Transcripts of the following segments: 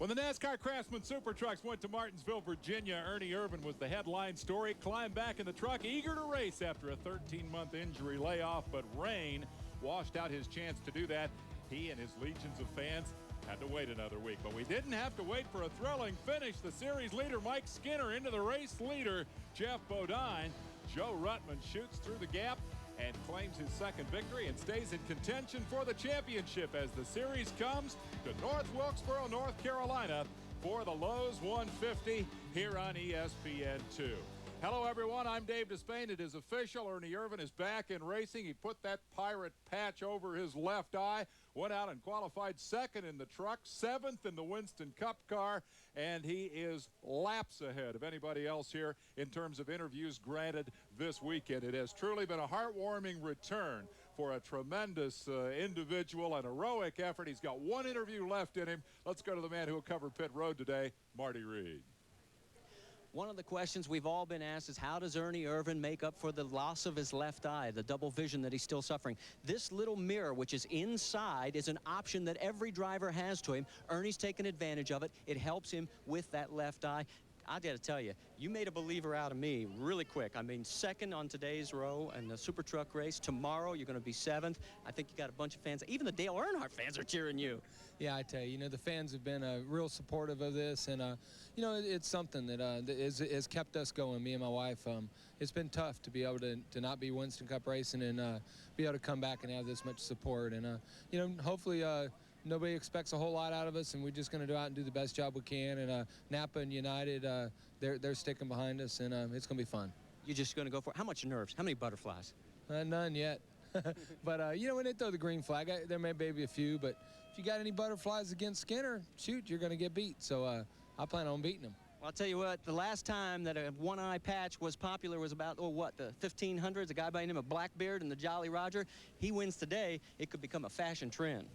When the NASCAR Craftsman Super Trucks went to Martinsville, Virginia, Ernie Irvan was the headline story. Climbed back in the truck, eager to race after a 13-month injury layoff, but rain washed out his chance to do that. He and his legions of fans had to wait another week, but we didn't have to wait for a thrilling finish. The series leader, Mike Skinner, into the race leader, Jeff Bodine. Joe Ruttman shoots through the gap and claims his second victory and stays in contention for the championship as the series comes to North Wilkesboro, North Carolina for the Lowe's 150 here on ESPN2. Hello, everyone. I'm Dave Despain. It is official. Ernie Irvan is back in racing. He put that pirate patch over his left eye, went out and qualified second in the truck, seventh in the Winston Cup car, and he is laps ahead of anybody else here in terms of interviews granted this weekend. It has truly been a heartwarming return for a tremendous individual and heroic effort. He's got one interview left in him. Let's go to the man who will cover pit road today, Marty Reed. One of the questions we've all been asked is, how does Ernie Irvan make up for the loss of his left eye, the double vision that he's still suffering? This little mirror, which is inside, is an option that every driver has to him. Ernie's taken advantage of it. It helps him with that left eye. I got to tell you, you made a believer out of me really quick. I mean, second on today's row in the Super Truck race. Tomorrow, you're going to be seventh. I think you got a bunch of fans. Even the Dale Earnhardt fans are cheering you. Yeah, I tell you, the fans have been real supportive of this, and it's something that has kept us going, me and my wife. It's been tough to be able to not be Winston Cup racing and be able to come back and have this much support. And hopefully nobody expects a whole lot out of us, and we're just going to go out and do the best job we can. And Napa and United, they're sticking behind us, and it's going to be fun. You're just going to go for it. How much nerves? How many butterflies? None yet. But, when they throw the green flag, there may be a few, but if you got any butterflies against Skinner, shoot, you're going to get beat. So I plan on beating him. Well, I'll tell you what, the last time that a one-eye patch was popular was about, the 1500s, a guy by the name of Blackbeard and the Jolly Roger. He wins today. It could become a fashion trend.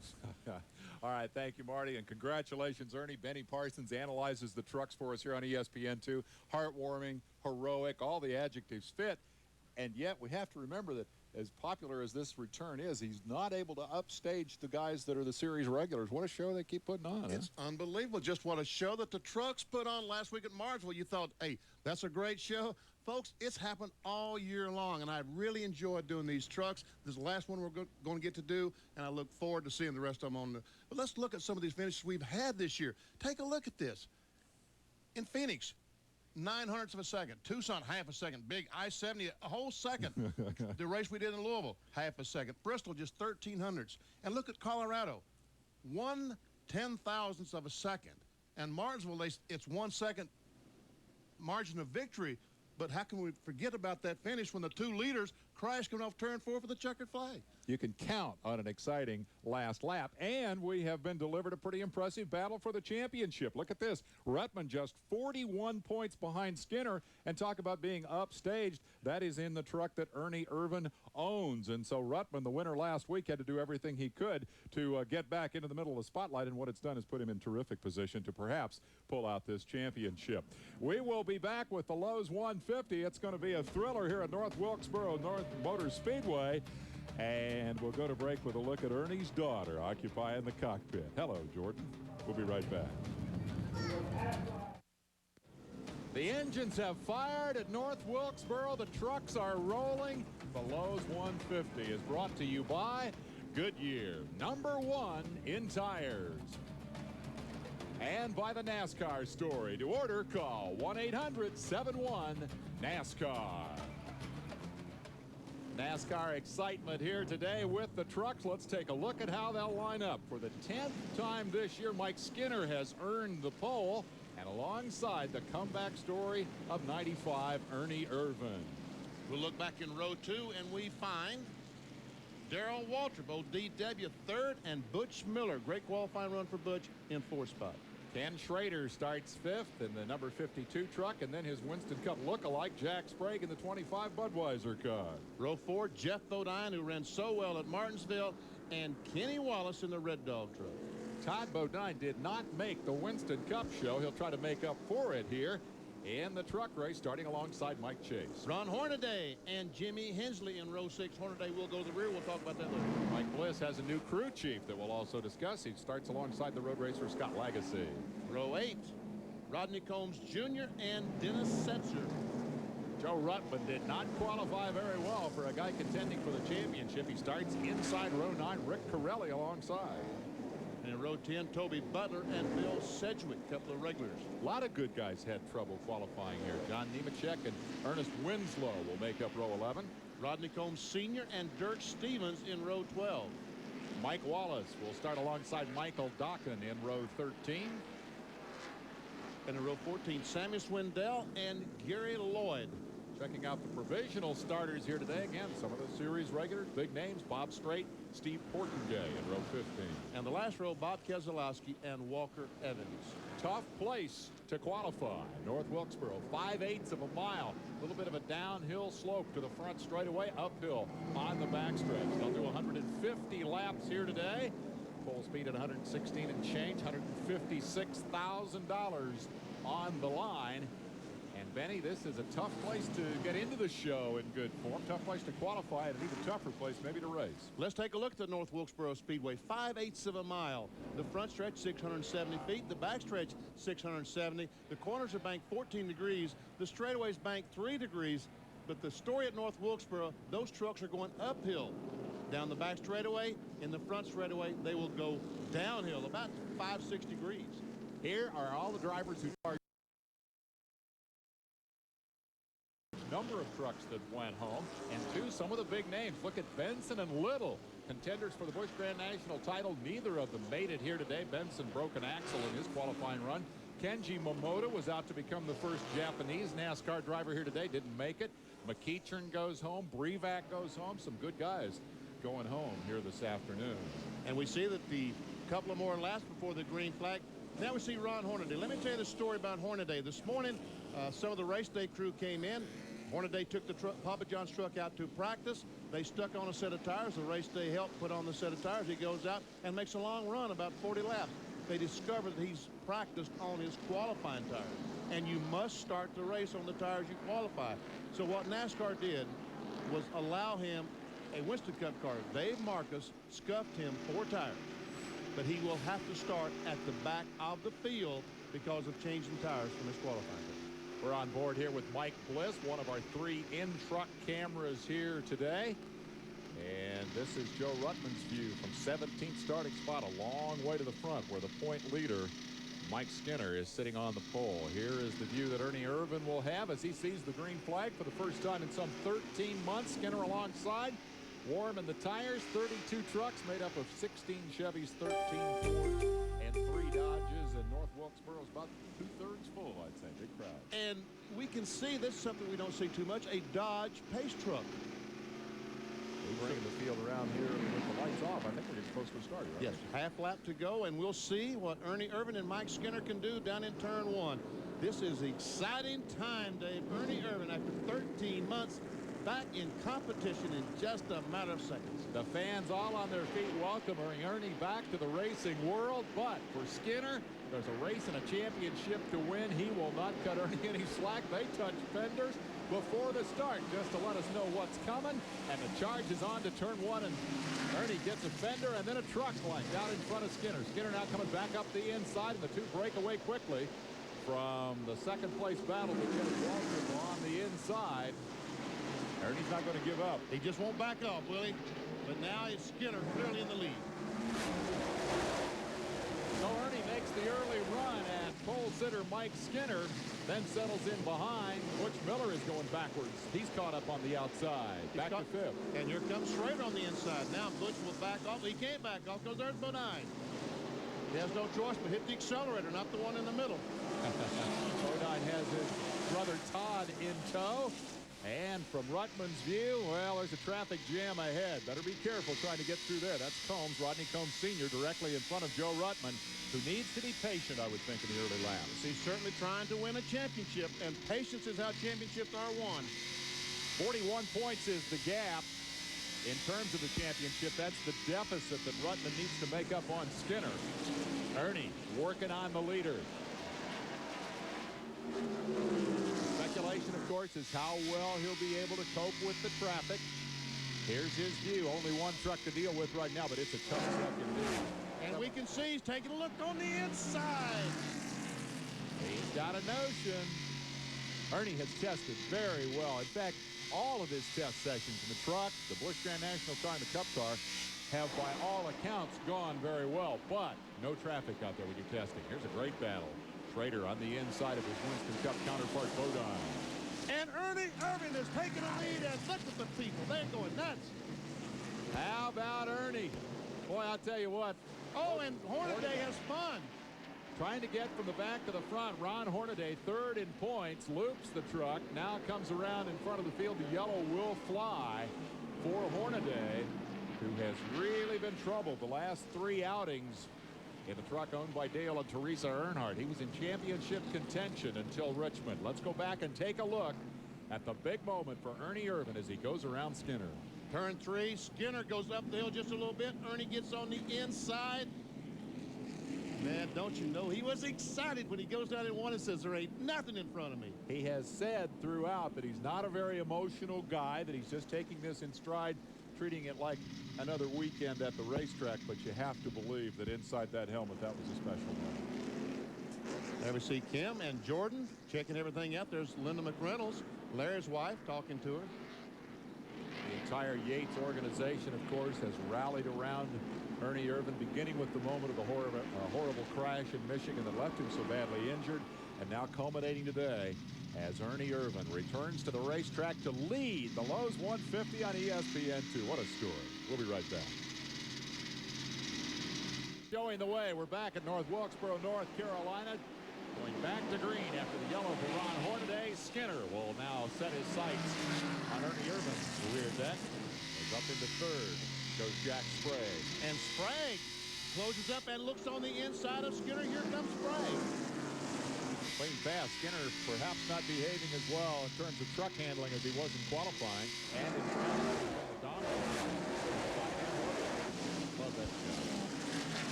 All right, thank you, Marty, and congratulations, Ernie. Benny Parsons analyzes the trucks for us here on ESPN2. Heartwarming, heroic, all the adjectives fit, and yet we have to remember that as popular as this return is, he's not able to upstage the guys that are the series regulars. What a show they keep putting on. It's unbelievable. Just what a show that the trucks put on last week at Martinsville. You thought, hey, that's a great show. Folks, it's happened all year long, and I really enjoyed doing these trucks. This is the last one we're going to get to do, and I look forward to seeing the rest of them on the. But let's look at some of these finishes we've had this year. Take a look at this. In Phoenix, 0.09 of a second. Tucson, half a second. Big I-70, a whole second. The race we did in Louisville, half a second. Bristol, just 0.13. And look at Colorado, 1/10,000th of a second. And Martinsville, it's 1 second margin of victory. But how can we forget about that finish when the two leaders crashed coming off turn 4 for the checkered flag? You can count on an exciting last lap, and we have been delivered a pretty impressive battle for the championship. Look at this. Ruttman just 41 points behind Skinner, and talk about being upstaged. That is in the truck that Ernie Irvan owns. And so Ruttman, the winner last week, had to do everything he could to get back into the middle of the spotlight, and what it's done is put him in terrific position to perhaps pull out this championship. We will be back with the Lowe's 150. It's going to be a thriller here at North Wilkesboro North Motor Speedway. And we'll go to break with a look at Ernie's daughter occupying the cockpit. Hello, Jordan. We'll be right back. The engines have fired at North Wilkesboro. The trucks are rolling. The Lowe's 150 is brought to you by Goodyear, #1 in tires. And by the NASCAR Story. To order, call 1-800-71-NASCAR. NASCAR excitement here today with the trucks. Let's take a look at how they'll line up. For the 10th time this year, Mike Skinner has earned the pole, and alongside the comeback story of 95, Ernie Irvan. We'll look back in row 2, and we find Darrell Waltrip, ODW, 3rd, and Butch Miller. Great qualifying run for Butch in 4th spot. Ken Schrader starts 5th in the number 52 truck, and then his Winston Cup lookalike, Jack Sprague, in the 25 Budweiser car. Row 4, Jeff Bodine, who ran so well at Martinsville, and Kenny Wallace in the Red Dog truck. Todd Bodine did not make the Winston Cup show. He'll try to make up for it here in the truck race, starting alongside Mike Chase. Ron Hornaday and Jimmy Hensley in row 6. Hornaday will go to the rear. We'll talk about that later. Mike Bliss has a new crew chief that we'll also discuss. He starts alongside the road racer Scott Lagasse. Row 8, Rodney Combs Jr. and Dennis Setzer. Joe Ruttman did not qualify very well for a guy contending for the championship. He starts inside row 9, Rick Corelli alongside. And in row 10, Toby Butler and Bill Sedgwick, couple of regulars. A lot of good guys had trouble qualifying here. John Nemechek and Ernest Winslow will make up row 11. Rodney Combs Sr. and Dirk Stevens in row 12. Mike Wallace will start alongside Michael Dokken in row 13. And in row 14, Sammy Swindell and Gary Lloyd. Checking out the provisional starters here today. Again, some of the series regulars, big names, Bob Strait, Steve Portengay in row 15. And the last row, Bob Keselowski and Walker Evans. Tough place to qualify. North Wilkesboro, 5/8 of a mile. A little bit of a downhill slope to the front straightaway, uphill on the backstretch. They'll do 150 laps here today. Full speed at 116 and change, $156,000 on the line. And Benny, this is a tough place to get into the show in good form. Tough place to qualify, and an even tougher place maybe to race. Let's take a look at the North Wilkesboro Speedway. 5/8 of a mile. The front stretch 670 feet. The back stretch 670. The corners are banked 14 degrees. The straightaway is banked 3 degrees. But the story at North Wilkesboro, those trucks are going uphill. Down the back straightaway, in the front straightaway, they will go downhill about 5-6 degrees. Here are all the drivers who are number of trucks that went home, and some of the big names. Look at Benson and Little, contenders for the Busch Grand National title. Neither of them made it here today. Benson broke an axle in his qualifying run. Kenji Momota was out to become the first Japanese NASCAR driver here today. Didn't make it. McEachern goes home. Brevac goes home. Some good guys going home here this afternoon. And we see that the couple of more laps before the green flag. Now we see Ron Hornaday. Let me tell you the story about Hornaday. This morning, some of the race day crew came in. Hornaday took the Papa John's truck out to practice. They stuck on a set of tires. The race day helped put on the set of tires. He goes out and makes a long run, about 40 laps. They discovered that he's practiced on his qualifying tires. And you must start the race on the tires you qualify. So what NASCAR did was allow him a Winston Cup car. Dave Marcus scuffed him 4 tires. But he will have to start at the back of the field because of changing tires from his qualifying tires. We're on board here with Mike Bliss, one of our 3 in-truck cameras here today. And this is Joe Ruttman's view from 17th starting spot, a long way to the front, where the point leader, Mike Skinner, is sitting on the pole. Here is the view that Ernie Irvan will have as he sees the green flag for the first time in some 13 months. Skinner alongside, warm in the tires, 32 trucks made up of 16 Chevys, 13 Fords, and 3 Dodges. And North Wilkesboro is about 2/3 full, I'd say. Big crowd. And we can see, this is something we don't see too much, a Dodge Pace truck. We're bringing the field around here with the lights off. I think we're getting close to a start. Right? Yes, half lap to go, and we'll see what Ernie Irvan and Mike Skinner can do down in turn 1. This is exciting time, Dave. Ernie Irvan, after 13 months, back in competition in just a matter of seconds. The fans all on their feet welcoming Ernie back to the racing world. But for Skinner, there's a race and a championship to win. He will not cut Ernie any slack. They touch fenders before the start just to let us know what's coming. And the charge is on to turn 1, and Ernie gets a fender and then a truck linked out in front of Skinner. Skinner now coming back up the inside, and the 2 break away quickly from the second place battle with Kenneth Waltrip on the inside. Ernie's not going to give up. He just won't back off, will he? But now it's Skinner clearly in the lead. So Ernie makes the early run, and pole sitter Mike Skinner then settles in behind. Butch Miller is going backwards. He's caught up on the outside. Back to 5th. And here comes Schrader on the inside. Now Butch will back off. He can't back off because there's Bodine. He has no choice but hit the accelerator, not the one in the middle. Bodine has his brother Todd in tow. And from Ruttman's view, well, there's a traffic jam ahead. Better be careful trying to get through there. That's Combs, Rodney Combs Sr., directly in front of Joe Ruttman, who needs to be patient, I would think, in the early laps. He's certainly trying to win a championship, and patience is how championships are won. 41 points is the gap in terms of the championship. That's the deficit that Ruttman needs to make up on Skinner. Ernie working on the leader. Speculation, of course, is how well he'll be able to cope with the traffic. Here's his view. Only one truck to deal with right now, but it's a tough truck indeed. And we can see he's taking a look on the inside. He's got a notion. Ernie has tested very well. In fact, all of his test sessions in the truck, the Busch Grand National car, and the Cup car have, by all accounts, gone very well. But no traffic out there when you're testing. Here's a great battle. Schrader on the inside of his Winston Cup counterpart, Bodine. And Ernie Irvan is taking a lead, and look at the people. They're going nuts. How about Ernie? Boy, I'll tell you what. Oh, and Hornaday has fun. Trying to get from the back to the front. Ron Hornaday, third in points, loops the truck. Now comes around in front of the field. The yellow will fly for Hornaday, who has really been troubled the last 3 outings in the truck owned by Dale and Teresa Earnhardt. He was in championship contention until Richmond. Let's go back and take a look at the big moment for Ernie Irvan as he goes around Skinner. Turn 3, Skinner goes up the hill just a little bit. Ernie gets on the inside. Man, don't you know, he was excited when he goes down in one and says, there ain't nothing in front of me. He has said throughout that he's not a very emotional guy, that he's just taking this in stride, treating it like another weekend at the racetrack, but you have to believe that inside that helmet, that was a special moment. There we see Kim and Jordan checking everything out. There's Linda McReynolds, Larry's wife, talking to her. The entire Yates organization, of course, has rallied around Ernie Irvan, beginning with the moment of the horrible crash in Michigan that left him so badly injured, and now culminating today as Ernie Irvan returns to the racetrack to lead the Lowe's 150 on ESPN2. What a story. We'll be right back. Showing the way, we're back at North Wilkesboro, North Carolina. Going back to green after the yellow for Ron Hornaday. Skinner will now set his sights on Ernie Irvan's rear deck. Goes up into third. Goes Jack Sprague. And Sprague closes up and looks on the inside of Skinner. Here comes Sprague. Clean fast. Skinner perhaps not behaving as well in terms of truck handling as he was in qualifying. And in love that shot.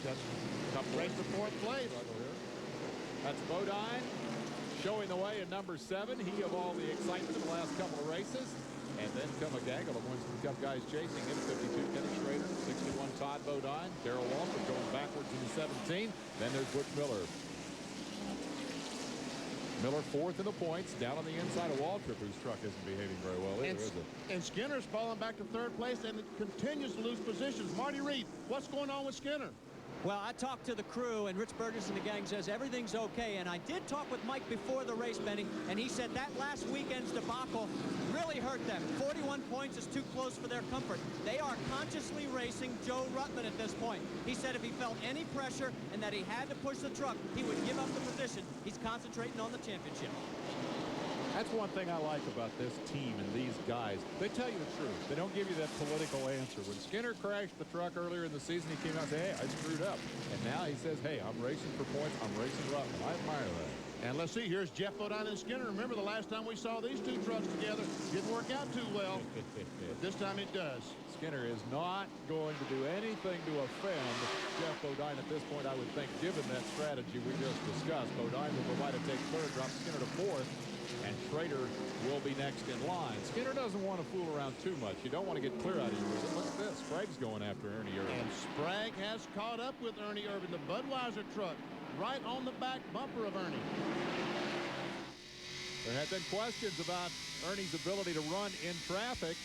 Just race to fourth place. That's Bodine showing the way in number 7. He of all the excitement of the last couple of races. And then come a gaggle of Winston Cup guys chasing him. 52 Kenny Schrader, 61 Todd Bodine, Darrell Waltrip going backwards into 17. Then there's Butch Miller. Miller fourth in the points, down on the inside of Waltrip, whose truck isn't behaving very well either, is it? And Skinner's falling back to third place and it continues to lose positions. Marty Reed, what's going on with Skinner? Well, I talked to the crew, and Rich Burgess and the gang says everything's okay. And I did talk with Mike before the race, Benny, and he said that last weekend's debacle really hurt them. 41 points is too close for their comfort. They are consciously racing Joe Ruttman at this point. He said if he felt any pressure and that he had to push the truck, he would give up the position. He's concentrating on the championship. That's one thing I like about this team and these guys. They tell you the truth. They don't give you that political answer. When Skinner crashed the truck earlier in the season, he came out and said, hey, I screwed up. And now he says, hey, I'm racing for points. I'm racing Ruttman. I admire that. And let's see, here's Jeff Bodine and Skinner. Remember the last time we saw these two trucks together, didn't work out too well. But this time it does. Skinner is not going to do anything to offend Jeff Bodine at this point, I would think, given that strategy we just discussed. Bodine will provide a take third, drop Skinner to fourth. And Schrader will be next in line. Skinner doesn't want to fool around too much. You don't want to get clear out of you with it. Look at this. Sprague's going after Ernie Irvan. And Sprague has caught up with Ernie Irvan, the Budweiser truck, right on the back bumper of Ernie. There have been questions about Ernie's ability to run in traffic.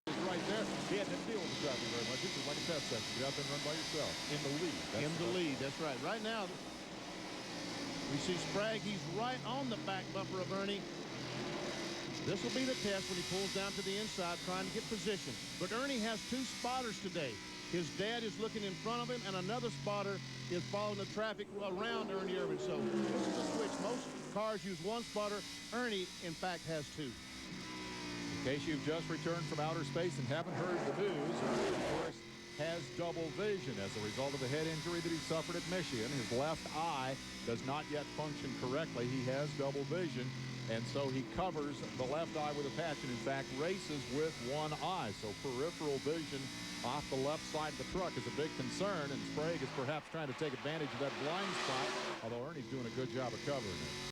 Right there. He had to deal with the traffic very much. This is like a test session. You got to run by yourself. In the lead. In the lead, that's right. Right now, we see Sprague. He's right on the back bumper of Ernie. This will be the test when he pulls down to the inside trying to get position. But Ernie has two spotters today. His dad is looking in front of him, and another spotter is following the traffic around Ernie Irvan. So this is a switch. Most cars use one spotter. Ernie, in fact, has two. In case you've just returned from outer space and haven't heard the news, Ernie, of course, has double vision as a result of the head injury that he suffered at Michigan. His left eye does not yet function correctly. He has double vision, and so he covers the left eye with a patch and, in fact, races with one eye. So peripheral vision off the left side of the truck is a big concern, and Sprague is perhaps trying to take advantage of that blind spot, although Ernie's doing a good job of covering it.